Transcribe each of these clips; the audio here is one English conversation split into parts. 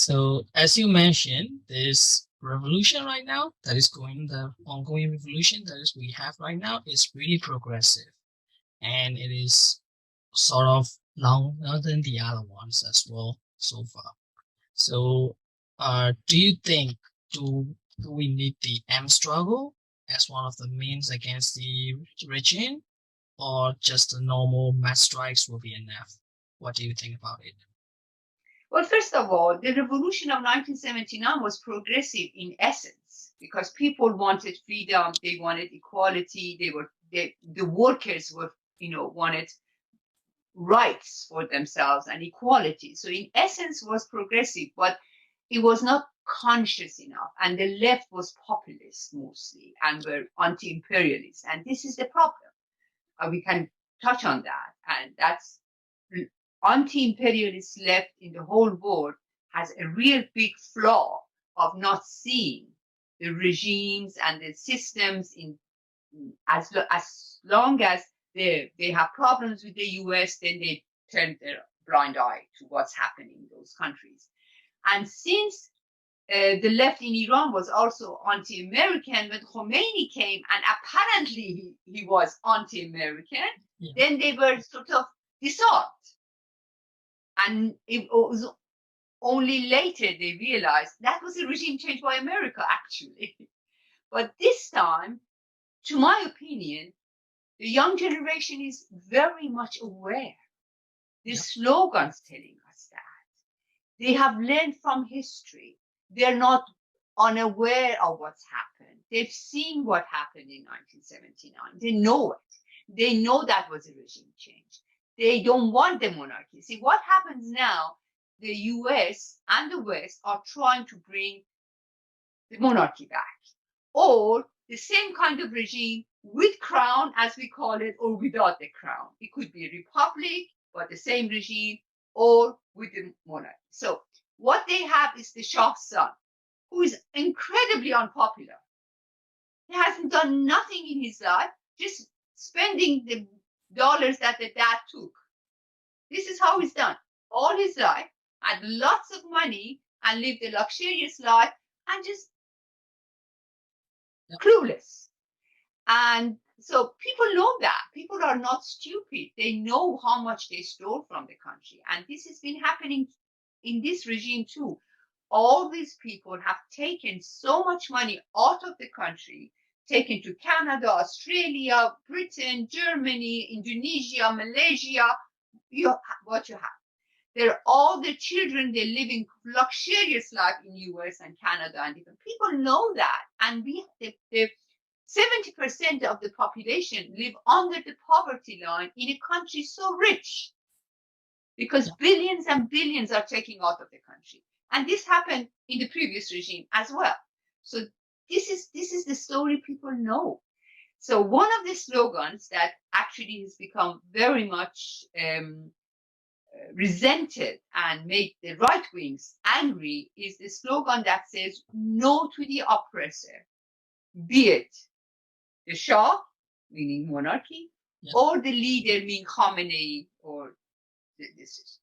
So as you mentioned, this revolution right now that is going, the ongoing revolution that is we have right now is really progressive, and it is sort of longer than the other ones as well so far. So, do you think do we need the armed struggle as one of the means against the regime, or just the normal mass strikes will be enough? What do you think about it? Well, first of all, the revolution of 1979 was progressive in essence because people wanted freedom, they wanted equality, the workers were, wanted rights for themselves and equality. So in essence was progressive, but it was not conscious enough. And the left was populist mostly and were anti-imperialist. And this is the problem. We can touch on that. And that's anti-imperialist left in the whole world has a real big flaw of not seeing the regimes and the systems in as long as they have problems with the US, then they turn their blind eye to what's happening in those countries. And since the left in Iran was also anti-American, when Khomeini came and apparently he was anti-American, then they were sort of disarmed. And it was only later they realized that was a regime change by America, actually. But this time, to my opinion, the young generation is very much aware. The slogans telling us that. They have learned from history. They're not unaware of what's happened. They've seen what happened in 1979. They know it. They know that was a regime change. They don't want the monarchy. See, what happens now, the US and the West are trying to bring the monarchy back, or the same kind of regime with crown, as we call it, or without the crown. It could be a republic, but the same regime, or with the monarchy. So what they have is the Shah's son, who is incredibly unpopular. He hasn't done nothing in his life, just spending the dollars that the dad took. This is how he's done all his life, had lots of money and lived a luxurious life and just clueless. And so people know that. People are not stupid. They know how much they stole from the country. And this has been happening in this regime too. All these people have taken so much money out of the country, taken to Canada, Australia, Britain, Germany, Indonesia, Malaysia, what you have. They're all the children, they're living luxurious life in US and Canada, and different people know that. And the 70% of the population live under the poverty line in a country so rich, because billions and billions are taken out of the country. And this happened in the previous regime as well. So this is the story people know. So one of the slogans that actually has become very much resented and made the right wings angry is the slogan that says no to the oppressor, be it the Shah, meaning monarchy, or the leader, meaning Khamenei, or this.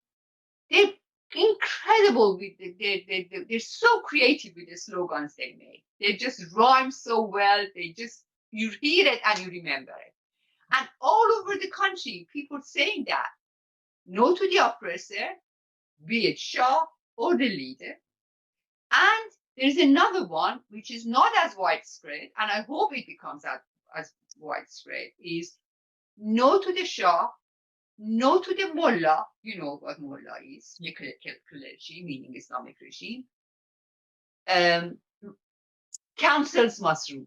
They're incredible with they're so creative with the slogans they make. They just rhyme so well. You hear it and you remember it. And all over the country, people saying that. No to the oppressor, be it Shah or the leader. And there's another one, which is not as widespread, and I hope it becomes as widespread, is no to the Shah, no to the Mullah. You know what Mullah is, the clergy, meaning Islamic regime. Councils must rule.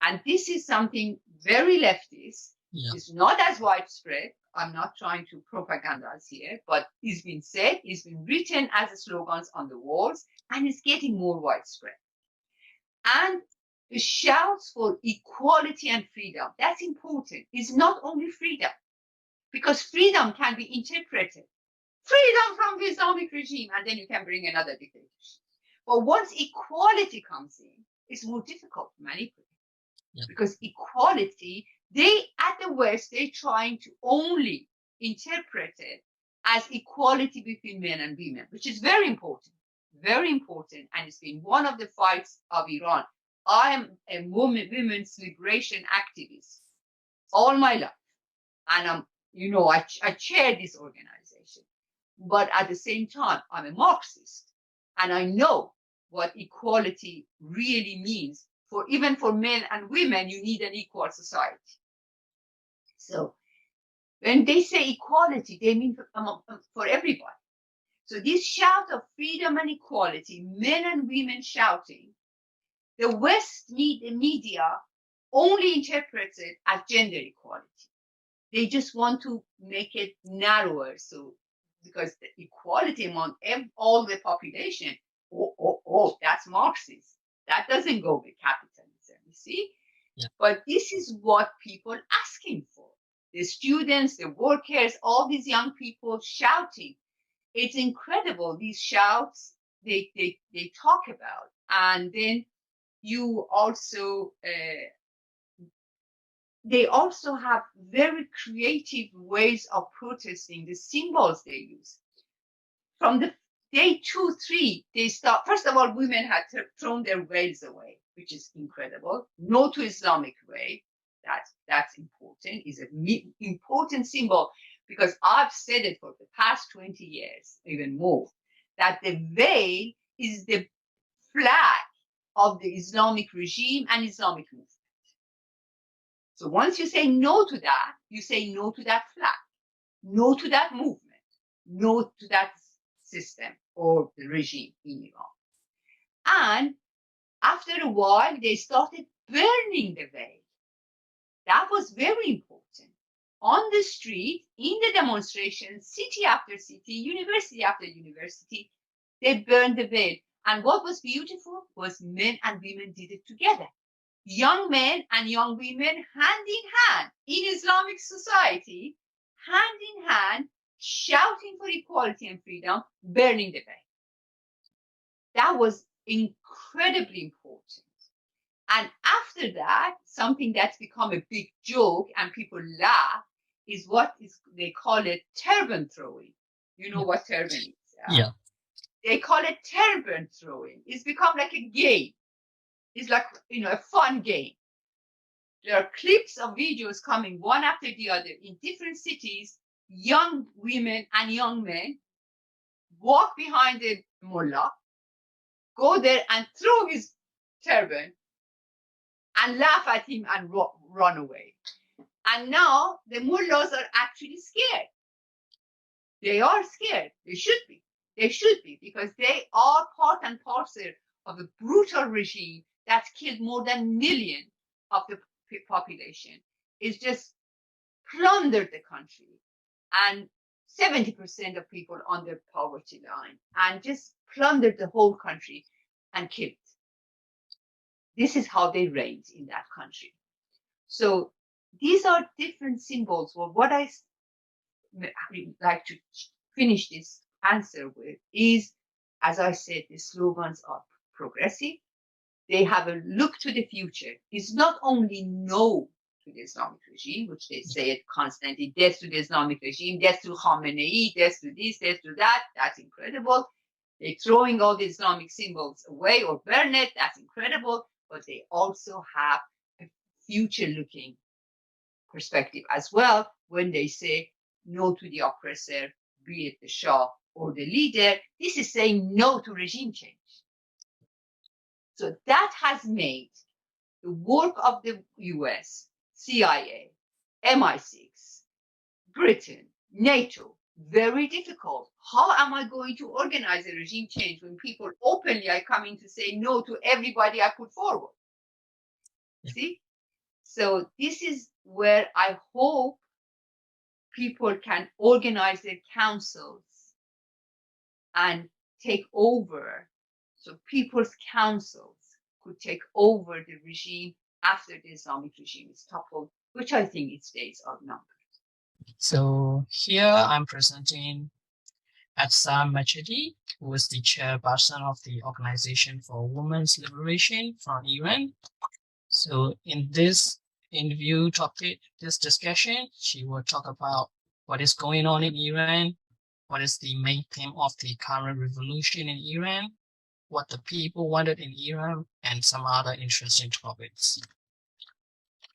And this is something very leftist. It's not as widespread. I'm not trying to propagandize here, but it's been said, it's been written as slogans on the walls, and it's getting more widespread. And the shouts for equality and freedom, that's important. It's not only freedom, because freedom can be interpreted. Freedom from the Islamic regime, and then you can bring another dictatorship. But once equality comes in, it's more difficult to manipulate. Because equality, at the West, they're trying to only interpret it as equality between men and women, which is very important. very important, and it's been one of the fights of Iran. I am a women's liberation activist all my life, and I chair this organization. But at the same time, I'm a Marxist, and I know what equality really means. Even for men and women, you need an equal society. So when they say equality, they mean for everybody. So this shout of freedom and equality, men and women shouting, the West media only interprets it as gender equality. They just want to make it narrower. So because the equality among all the population, that's Marxist. That doesn't go with capitalism, you see? Yeah. But this is what people are asking for. The students, the workers, all these young people shouting. It's incredible, these shouts they talk about. And then you also, they also have very creative ways of protesting, the symbols they use. From the day 2, 3, they start. First of all, women had thrown their veils away, which is incredible. No to Islamic way. That's important. Is an important symbol, because I've said it for the past 20 years, even more, that the veil is the flag of the Islamic regime and Islamic movement. So once you say no to that, you say no to that flag, no to that movement, no to that system or the regime in Iran. And after a while, they started burning the veil. That was very important. On the street, in the demonstration, city after city, university after university, they burned the veil. And what was beautiful was men and women did it together. Young men and young women, hand in hand, in Islamic society, hand in hand, shouting for equality and freedom, burning the veil. That was incredibly important. And after that, something that's become a big joke and people laugh is they call it turban throwing. You know what turban is? Yeah. They call it turban throwing. It's become like a game. It's like, a fun game. There are clips of videos coming one after the other in different cities. Young women and young men walk behind the mullah, go there and throw his turban and laugh at him and run away. And now the mullahs are actually scared. They are scared. They should be. They should be, because they are part and parcel of a brutal regime that's killed more than 1 million of the population. It's just plundered the country, and 70% of people on the poverty line, and just plundered the whole country and killed. This is how they reigned in that country. So these are different symbols. Well, what I like to finish this answer with is, as I said, the slogans are progressive. They have a look to the future. It's not only no to the Islamic regime, which they say it constantly, death to the Islamic regime, death to Khamenei, death to this, death to that. That's incredible. They're throwing all the Islamic symbols away or burn it. That's incredible. But they also have a future-looking perspective as well when they say no to the oppressor, be it the Shah or the leader. This is saying no to regime change. So that has made the work of the US, CIA, MI6, Britain, NATO very difficult. How am I going to organize a regime change when people openly are coming to say no to everybody I put forward? Yeah. See? So this is where I hope people can organize their councils and take over. So people's councils could take over the regime after the Islamic regime is toppled, which I think its days are numbered. So here I'm presenting Afsa Machidi, who is the chairperson of the Organization for Women's Liberation from Iran. So in this interview topic, this discussion, she will talk about what is going on in Iran, what is the main theme of the current revolution in Iran, what the people wanted in Iran, and some other interesting topics.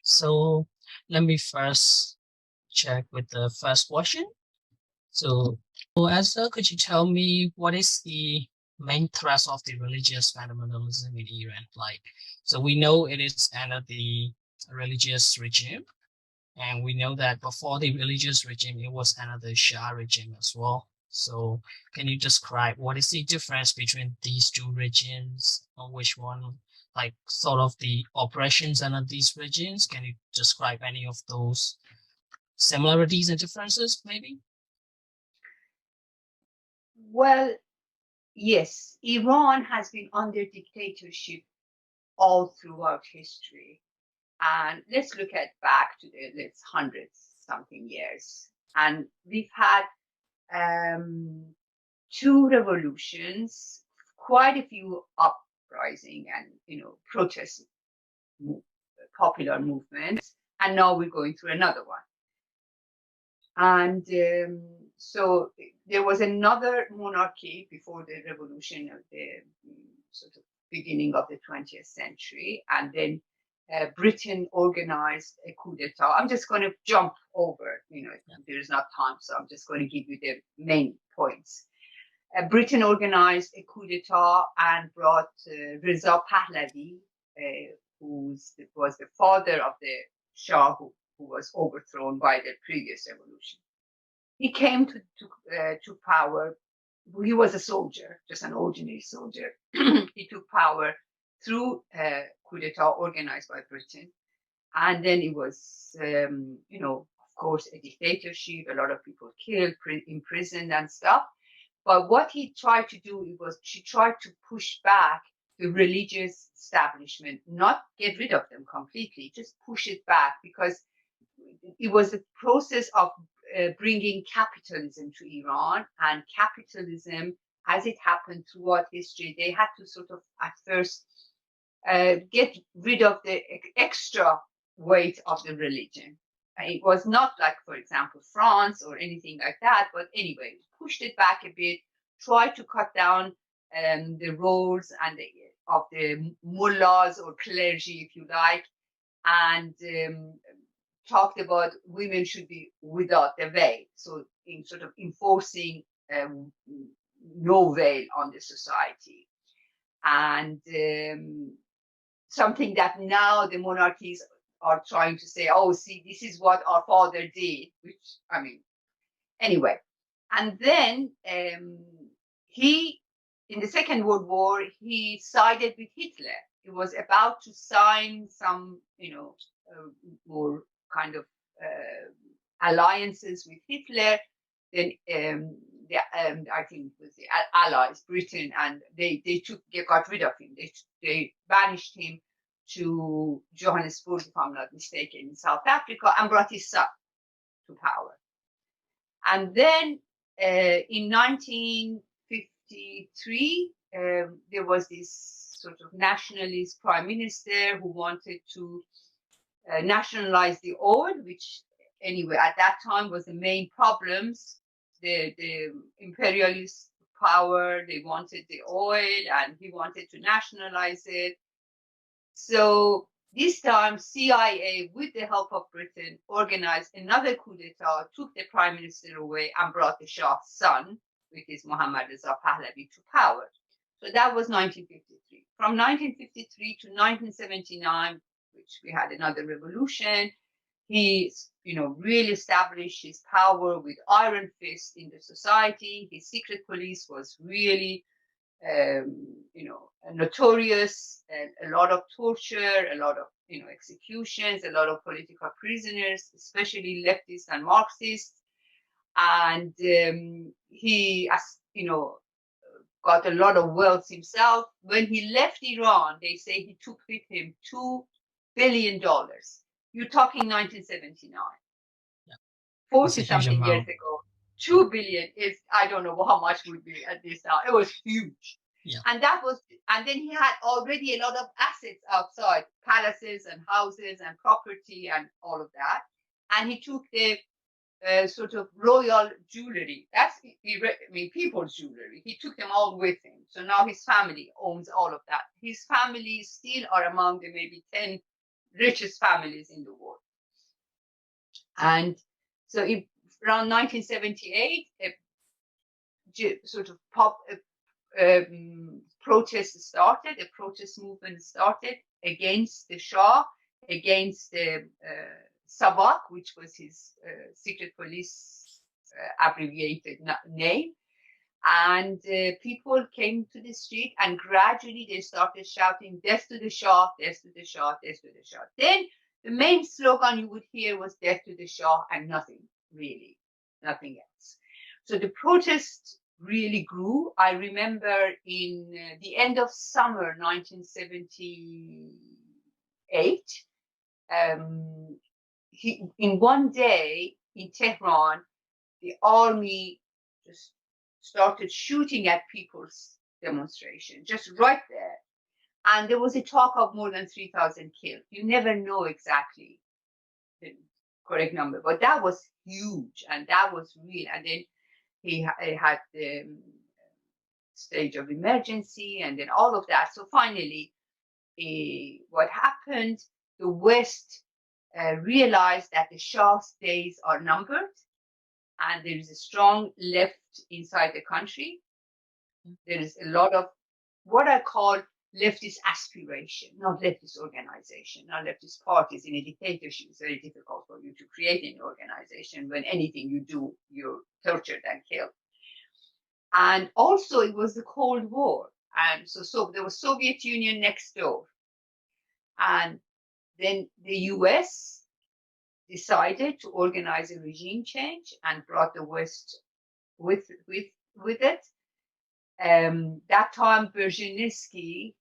So let me first check with the first question. So, Esther, could you tell me what is the main thrust of the religious fundamentalism in Iran? Like, so we know it is under the religious regime, and we know that before the religious regime, it was under the Shah regime as well. So, can you describe what is the difference between these two regimes, or which one, like, sort of the oppressions under these regimes? Can you describe any of those similarities and differences, maybe? Well, yes, Iran has been under dictatorship all throughout history. And let's look at back to the hundreds something years. And we've had two revolutions, quite a few uprising and protest popular movements, and now we're going through another one. And so there was another monarchy before the revolution of the sort of beginning of the 20th century, and then Britain organized a coup d'etat. I'm just going to jump over, there is not time, so I'm just going to give you the main points. Britain organized a coup d'etat and brought Reza Pahlavi, who was the father of the Shah, who was overthrown by the previous revolution. He came to power. He was a soldier, just an ordinary soldier. He took power through a coup d'etat organized by Britain. And then it was, of course, a dictatorship, a lot of people killed, imprisoned and stuff. But what he tried to do was she tried to push back the religious establishment, not get rid of them completely, just push it back, because it was a process of bringing capitalism to Iran. And capitalism, as it happened throughout history, they had to sort of at first get rid of the extra weight of the religion. It was not like, for example, France or anything like that, but anyway, pushed it back a bit, tried to cut down the roles and of the mullahs or clergy, if you like, and talked about women should be without the veil, so in sort of enforcing no veil on the society. And something that now the monarchies are trying to say, oh, see, this is what our father did, which, I mean, anyway. And then he, in the Second World War, he sided with Hitler. He was about to sign some, more kind of alliances with Hitler. Then I think it was the Allies, Britain, and they got rid of him. They banished him to Johannesburg, if I'm not mistaken, in South Africa, and brought his son to power. And then in 1953, there was this sort of nationalist prime minister who wanted to nationalize the oil, which anyway at that time was the main problems. The imperialist power, they wanted the oil, and he wanted to nationalize it. So this time, CIA, with the help of Britain, organized another coup d'etat, took the prime minister away, and brought the Shah's son, which is Mohammad Reza Pahlavi, to power. So that was 1953. From 1953 to 1979, which we had another revolution, he, really established his power with iron fist in the society. His secret police was really notorious, a lot of torture, a lot of executions, a lot of political prisoners, especially leftists and Marxists. And he, got a lot of wealth himself. When he left Iran, they say he took with him $2 billion. You're talking 1979, 40 something years ago. 2 billion is, I don't know how much would be at this now. It was huge. Yeah. And then he had already a lot of assets outside, palaces and houses and property and all of that. And he took the sort of royal jewelry. That's people's jewelry. He took them all with him. So now his family owns all of that. His family still are among the maybe 10 richest families in the world. And so around 1978, a sort of protest started, a protest movement started against the Shah, against the Savak, which was his secret police abbreviated name. And people came to the street, and gradually they started shouting, "Death to the Shah, death to the Shah, death to the Shah." Then the main slogan you would hear was "Death to the Shah," and nothing really, nothing else. So the protest really grew. I remember in the end of summer 1978, in one day in Tehran, the army just started shooting at people's demonstration, just right there. And there was a talk of more than 3,000 killed. You never know exactly the correct number, but that was huge, and that was real. And then he had the stage of emergency, and then all of that. So finally, what happened, the West realized that the Shah's days are numbered, and there is a strong left inside the country. There is a lot of what I call leftist aspiration, not leftist organization, not leftist parties. In a dictatorship, it's very difficult for you to create an organization when anything you do, you're tortured and killed. And also, it was the Cold War, and so there was Soviet Union next door, and then the U.S. decided to organize a regime change and brought the West with it. That time, Brzezinski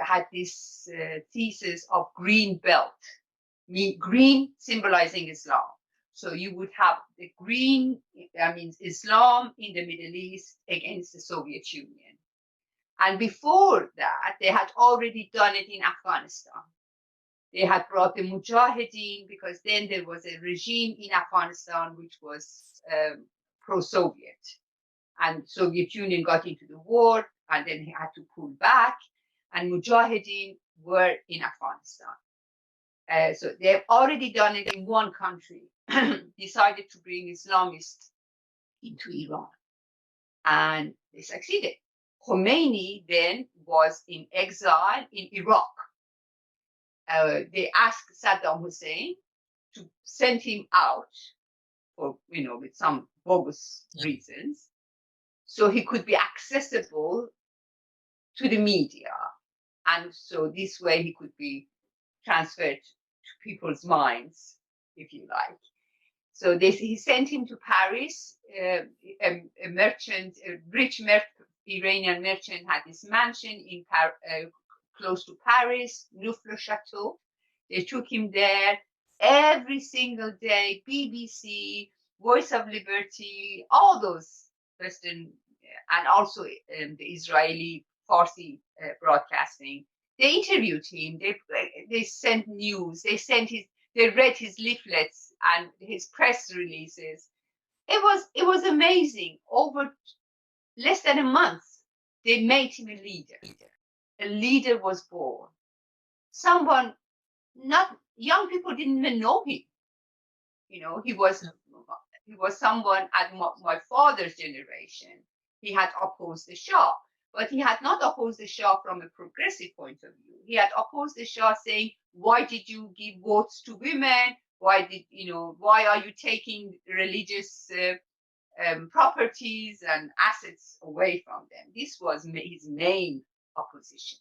had this thesis of green belt, green symbolizing Islam. So you would have the green, that means Islam in the Middle East against the Soviet Union. And before that, they had already done it in Afghanistan. They had brought the Mujahideen, because then there was a regime in Afghanistan which was pro-Soviet. And Soviet Union got into the war, and then he had to pull back, and Mujahideen were in Afghanistan. So they've already done it in one country, decided to bring Islamists into Iran. And they succeeded. Khomeini then was in exile in Iraq. They asked Saddam Hussein to send him out for, with some bogus reasons, so he could be accessible to the media. And so this way he could be transferred to people's minds, if you like. So he sent him to Paris. A rich Iranian merchant had this mansion in close to Paris, Neuf-le-Château. They took him there every single day. BBC, Voice of Liberty, all those Western, and also the Israeli Farsi broadcasting. They interviewed him. They sent news. They read his leaflets and his press releases. It was amazing. Over less than a month, they made him a leader. A leader was born. Someone, not young people didn't even know him. He was someone at my father's generation. He had opposed the Shah, but he had not opposed the Shah from a progressive point of view. He had opposed the Shah, saying, "Why did you give votes to women? Why are you taking religious properties and assets away from them?" This was his main opposition.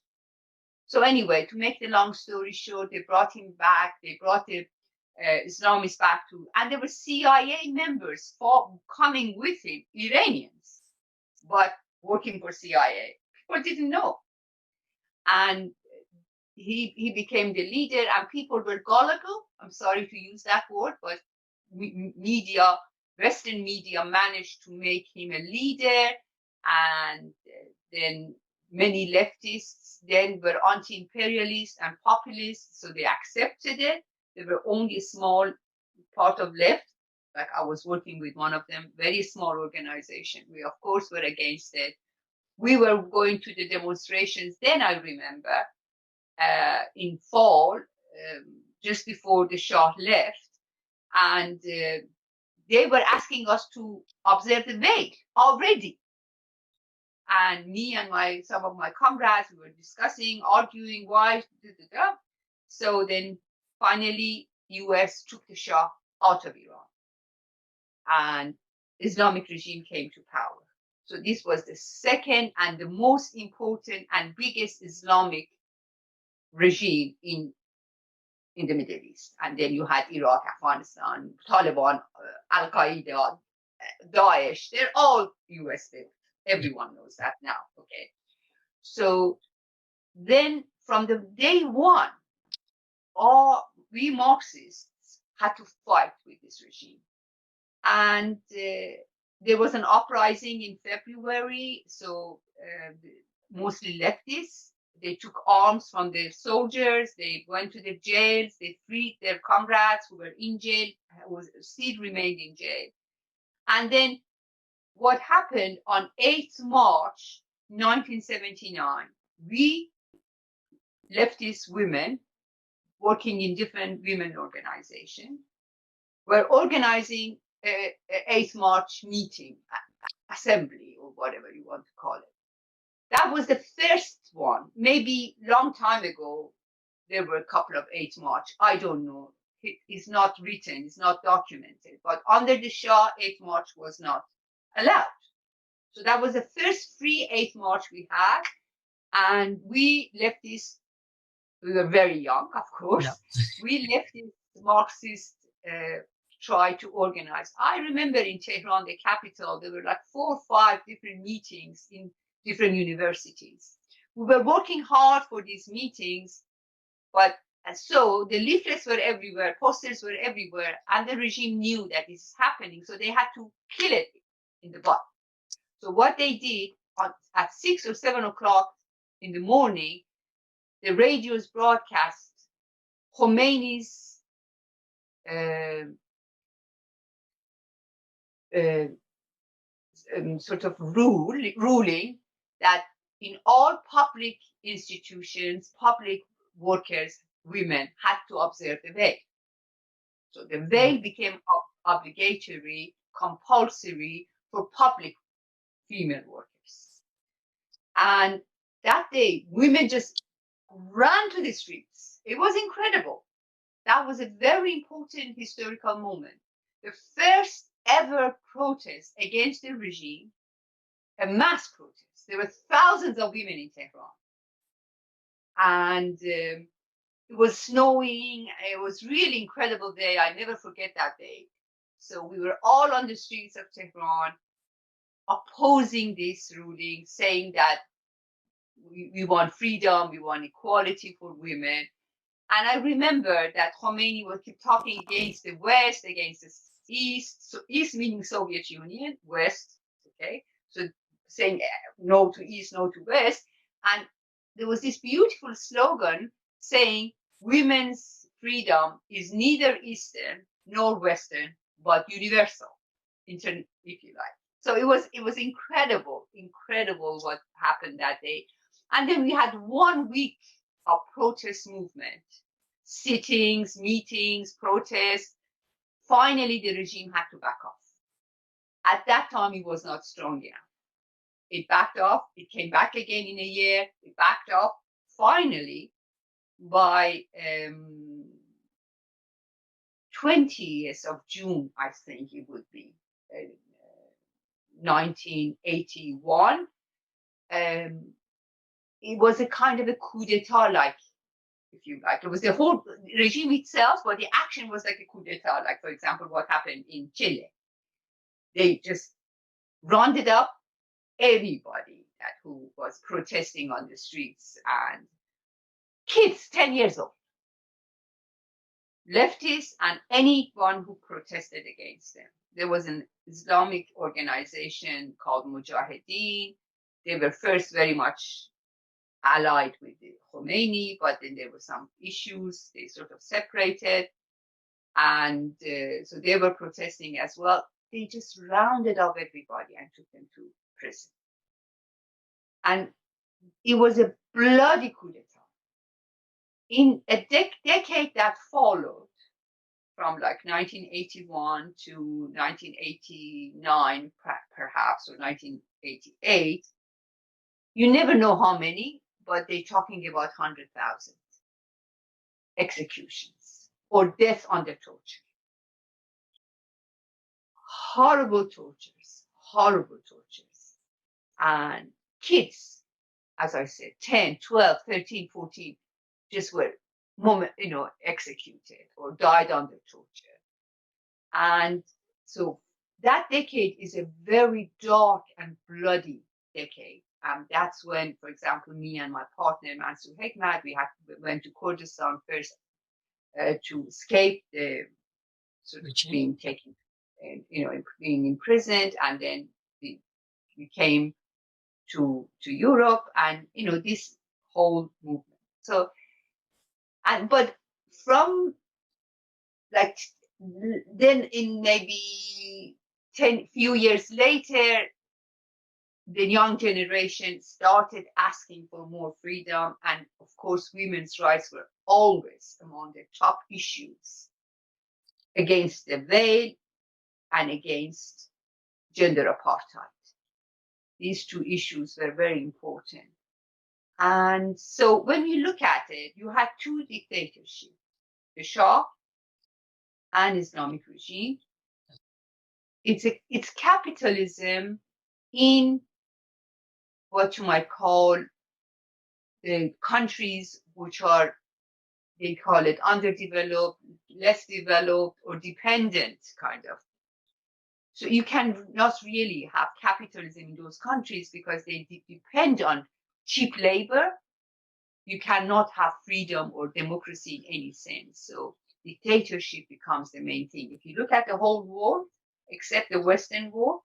So anyway, to make the long story short, they brought him back. They brought the Islamists back and there were CIA members coming with him, Iranians, but working for CIA. People didn't know. And he became the leader, and people were gullible. I'm sorry to use that word, but Western media managed to make him a leader, and then many leftists then were anti-imperialist and populist, so they accepted it. There were only a small part of left like I was working with one of them, very small organization. We, of course, were against it. We were going to the demonstrations. Then I remember in fall, just before the Shah left, and they were asking us to observe the veil already. And me and some of my comrades, we were discussing, arguing why. So then finally, US took the Shah out of Iran, and Islamic regime came to power. So this was the second and the most important and biggest Islamic regime in the Middle East. And then you had Iraq, Afghanistan, Taliban, Al Qaeda, Daesh. They're all US built. Everyone knows that now. Okay. So then from the day one, we Marxists had to fight with this regime. And there was an uprising in February. So mostly leftists. They took arms from the soldiers. They went to the jails. They freed their comrades who were in jail, who still remained in jail. And then what happened on 8th March 1979, we leftist women working in different women organizations were organizing a 8th March meeting, assembly, or whatever you want to call it. That was the first one. Maybe long time ago, there were a couple of 8th March. I don't know. It's not written. It's not documented. But under the Shah, 8th March was not allowed. So that was the first free 8th March we had. And we leftists, we were very young, of course. Yeah. We leftist Marxists tried to organize. I remember in Tehran, the capital, there were like 4 or 5 different meetings in different universities. We were working hard for these meetings, but so the leaflets were everywhere, posters were everywhere, and the regime knew that this is happening, so they had to kill it in the butt. So what they did at 6 or 7 o'clock in the morning, the radios broadcast Khomeini's sort of ruling that in all public institutions, public workers, women had to observe the veil. So the veil became obligatory, compulsory for public female workers. And that day, women just ran to the streets. It was incredible. That was a very important historical moment. The first ever protest against the regime, a mass protest. There were thousands of women in Tehran. And it was snowing. It was really incredible day. I never forget that day. So we were all on the streets of Tehran opposing this ruling, saying that we want freedom, we want equality for women. And I remember that Khomeini would keep talking against the West, against the East. So East meaning Soviet Union, West, okay? So saying no to East, no to West. And there was this beautiful slogan saying women's freedom is neither Eastern nor Western, but universal, if you like. So it was incredible what happened that day. And then we had 1 week of protest movement, sittings, meetings, protests. Finally, the regime had to back off. At that time, it was not strong enough. It backed off. It came back again in a year. It backed off. Finally, by 20th of June, I think it would be, 1981, it was a kind of a coup d'etat, like, if you like. It was the whole regime itself, but the action was like a coup d'etat, like, for example, what happened in Chile. They just rounded up everybody who was protesting on the streets, and kids 10 years old, leftists, and anyone who protested against them. There was an Islamic organization called Mujahideen. They were first very much allied with the Khomeini, but then there were some issues. They sort of separated. And so they were protesting as well. They just rounded up everybody and took them to prison. And it was a bloody coup d'etat. In a decade that followed, from like 1981 to 1989, perhaps, or 1988, you never know how many, but they're talking about 100,000 executions or death under torture. Horrible tortures, horrible tortures. And kids, as I said, 10, 12, 13, 14, just were executed or died under torture. And so that decade is a very dark and bloody decade. That's when, for example, me and my partner, Mansour Hekmat, we went to Kurdistan first to escape the sort of being taken, being imprisoned, and then we came to Europe, and this whole movement. So, but from like then in maybe few years later, the young generation started asking for more freedom, and of course women's rights were always among the top issues, against the veil and against gender apartheid. These two issues were very important. And so when you look at it, you had two dictatorships, the Shah and Islamic regime. It's capitalism in what you might call the countries which are, they call it underdeveloped, less developed, or dependent kind of. So you can not really have capitalism in those countries because they depend on cheap labor. You cannot have freedom or democracy in any sense. So dictatorship becomes the main thing. If you look at the whole world, except the Western world,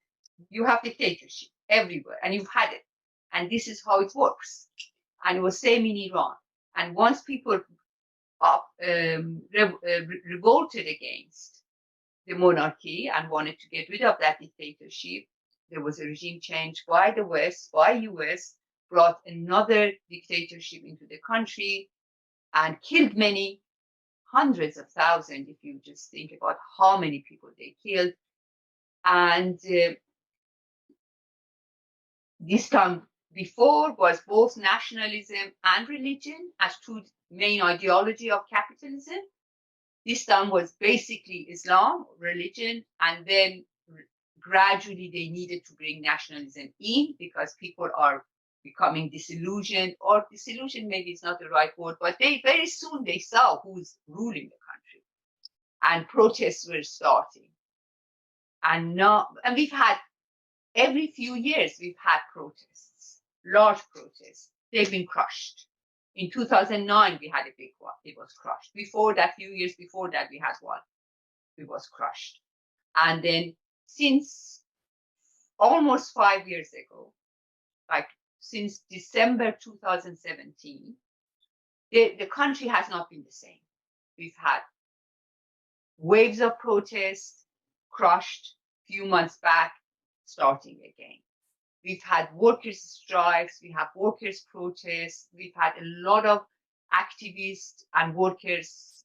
you have dictatorship everywhere, and you've had it. And this is how it works. And it was same in Iran. And once people revolted against the monarchy and wanted to get rid of that dictatorship, there was a regime change by the West, by US, brought another dictatorship into the country and killed many, hundreds of thousands, if you just think about how many people they killed. And this time before was both nationalism and religion as two main ideology of capitalism. This time was basically Islam, religion, and then gradually they needed to bring nationalism in because people are becoming disillusioned, or disillusioned maybe is not the right word, but very soon they saw who's ruling the country, and protests were starting. And we've had, every few years we've had protests, large protests. They've been crushed. In 2009 we had a big one. It was crushed. Before that, few years before that, we had one. It was crushed. And then since almost 5 years ago, like since December 2017, the country has not been the same. We've had waves of protests, crushed, few months back, starting again. We've had workers' strikes, we have workers' protests, we've had a lot of activists and workers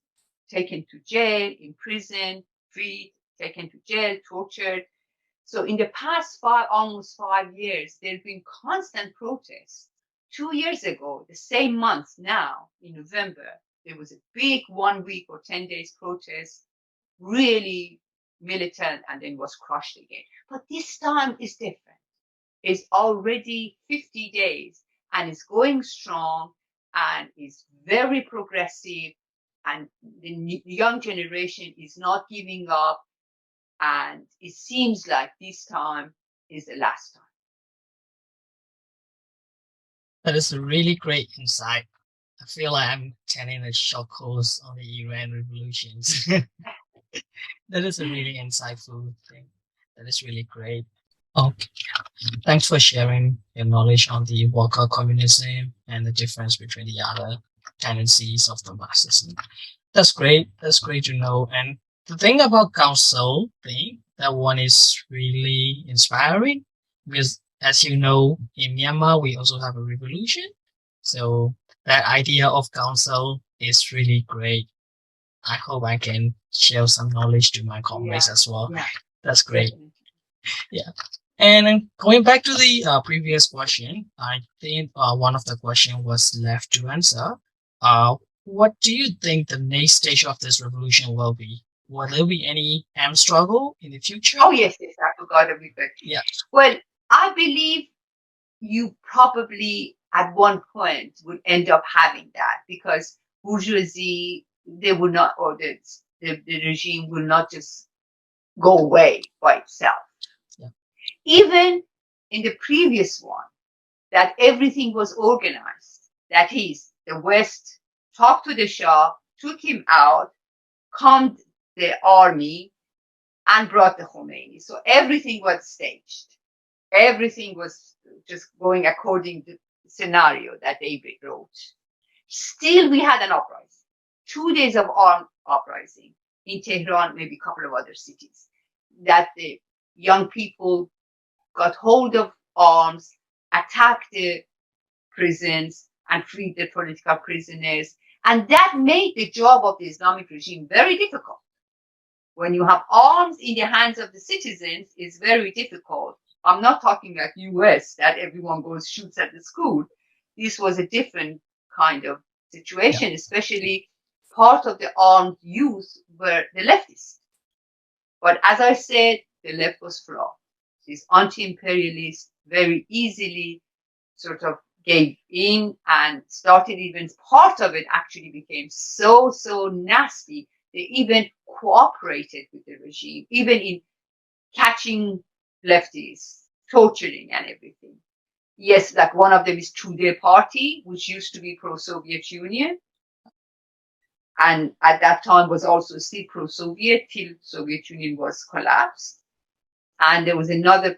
taken to jail, imprisoned, freed, taken to jail, tortured. So in the past almost 5 years, there have been constant protests. 2 years ago, the same month now, in November, there was a big 1 week or 10 days protest, really militant, and then was crushed again. But this time is different. It's already 50 days and it's going strong and is very progressive, and the young generation is not giving up, and it seems like this time is the last time. That is a really great insight. I feel like I'm attending a short course on the Iran revolutions. That is a really insightful thing. That is really great. Okay. Thanks for sharing your knowledge on the worker communism and the difference between the other tendencies of the Marxism. That's great. That's great to know. And the thing about council thing, that one is really inspiring because, as you know, in Myanmar we also have a revolution. So that idea of council is really great. I hope I can share some knowledge to my Yeah, comrades as well. yeah, That's great. definitely. Yeah. And then going back to the previous question, I think one of the question was left to answer. What do you think the next stage of this revolution will be? Will there be any armed struggle in the future? Oh, yes, yes, I forgot a bit. Yeah, Well, I believe you probably at one point would end up having that because bourgeoisie, they will not, or the regime will not just go away by itself. yeah, Even in the previous one, that everything was organized. That is, the West talked to the Shah, took him out, calmed the army, and brought the Khomeini. So everything was staged. Everything was just going according to the scenario that they wrote. Still, we had an uprising. 2 days of armed uprising in Tehran, maybe a couple of other cities, that the young people got hold of arms, attacked the prisons, and freed the political prisoners. And that made the job of the Islamic regime very difficult. When you have arms in the hands of the citizens, it's very difficult. I'm not talking like US that everyone goes shoots at the school. This was a different kind of yeah, situation, especially part of the armed youth were the leftists. But as I said, the left was flawed. These anti-imperialists very easily sort of gave in and started even part of it actually became so nasty. They even cooperated with the regime, even in catching lefties, torturing and everything. Yes, like one of them is Tudeh Party, which used to be pro-Soviet Union, and at that time was also still pro-Soviet till Soviet Union was collapsed. And there was another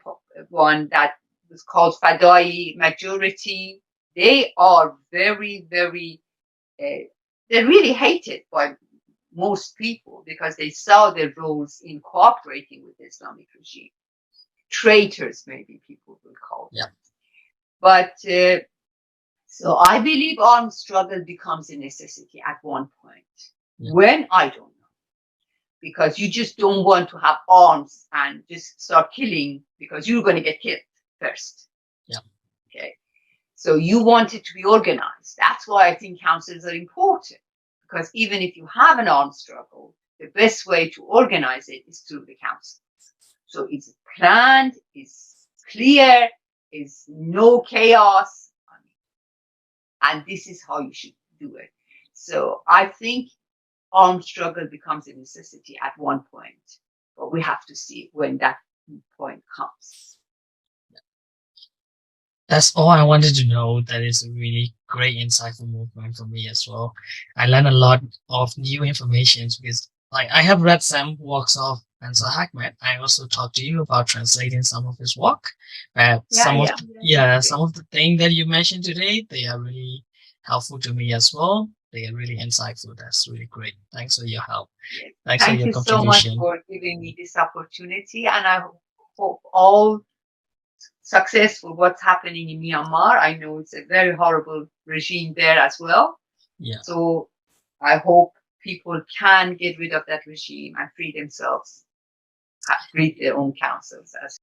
one that was called Fadai Majority. They are very, they're really hated by most people because they saw their roles in cooperating with the Islamic regime. Traitors, maybe people will call them. yeah, But so I believe armed struggle becomes a necessity at one point. yeah, When, I don't know. Because you just don't want to have arms and just start killing because you're going to get killed first. yeah, Okay. So you want it to be organized. That's why I think councils are important. Because even if you have an armed struggle, the best way to organize it is through the council. So it's planned, it's clear, it's no chaos. And this is how you should do it. So I think armed struggle becomes a necessity at one point, but we have to see when that point comes. that's all I wanted to know. That is a really great, insightful movement for me as well. I learned a lot of new information because, like, I have read some works of Ansar Ahmed. I also talked to you about translating some of his work. Yeah, Some of yeah, yeah, great. some of the things that you mentioned today, they are really helpful to me as well. They are really insightful. That's really great. Thanks for your help. Yes. Thanks for Thank your you so much contribution. for giving me this opportunity, and I hope all successful what's happening in Myanmar. I know it's a very horrible regime there as well. Yeah. So I hope people can get rid of that regime and free themselves, create their own councils as